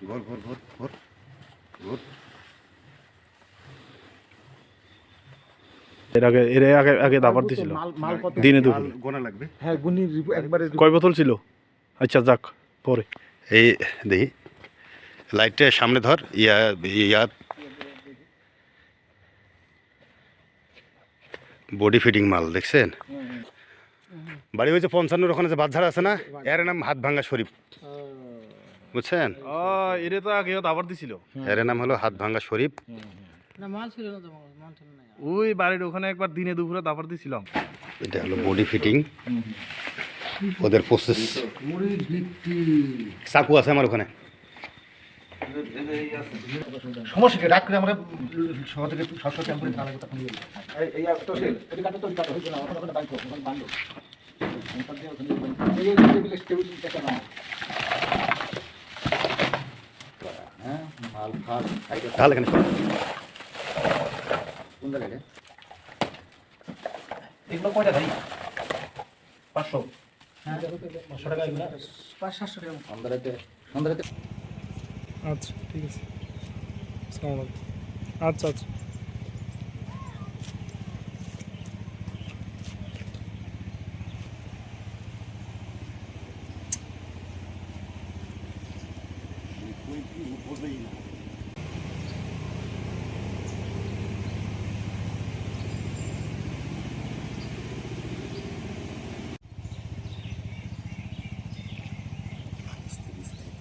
ঘর ঘর ঘর ঘর ঘর। এর আগে দাবার দিছিল দিনে দুপুরে। গোনা লাগবে। হ্যাঁ গুনি একবারে কয় বোতল ছিল? আচ্ছা যাক পরে। এই দেখি লাইটটা সামনে ধর, ইয়া বডি ফিডিং মাল দেখছেন। বাড়ি হয়েছে 55, ওখানে যে বাদঝাড়া আছে না, এর নাম হাত ভাঙ্গা শরীফ, বুঝছেন? এর তো আগেও দাবার দিছিল। এর নাম হলো হাত ভাঙ্গা শরীফ। না মাল ছিল না তো, মাল ছিল না। ওই বাড়ির ওখানে একবার দিনে দুপুরে দাবার দিছিলাম। এটা হলো বডি ফিটিং, ওদের প্রসেস। চাকু আছে আমার ওখানে। সমস্যা কি রাত করে আমরা শহর থেকে সস্তা টেম্পোরে তার আগে তখন এই তো সে এটা কাটো তো কাটো হইছে না, ওখানে ওখানে বাইক ওখানে বান্ধব এই টেবিল টেবিল একটা না। হ্যাঁ মাল ফাল তাহলে এখানে কোন জায়গায় এগুলো কয়টা ভাই? 500। হ্যাঁ 500 টাকা এগুলো 500-700 টাকা। সন্ধ্যারাতে আচ্ছা ঠিক আছে। আসসালামু আলাইকুম। আচ্ছা আচ্ছা।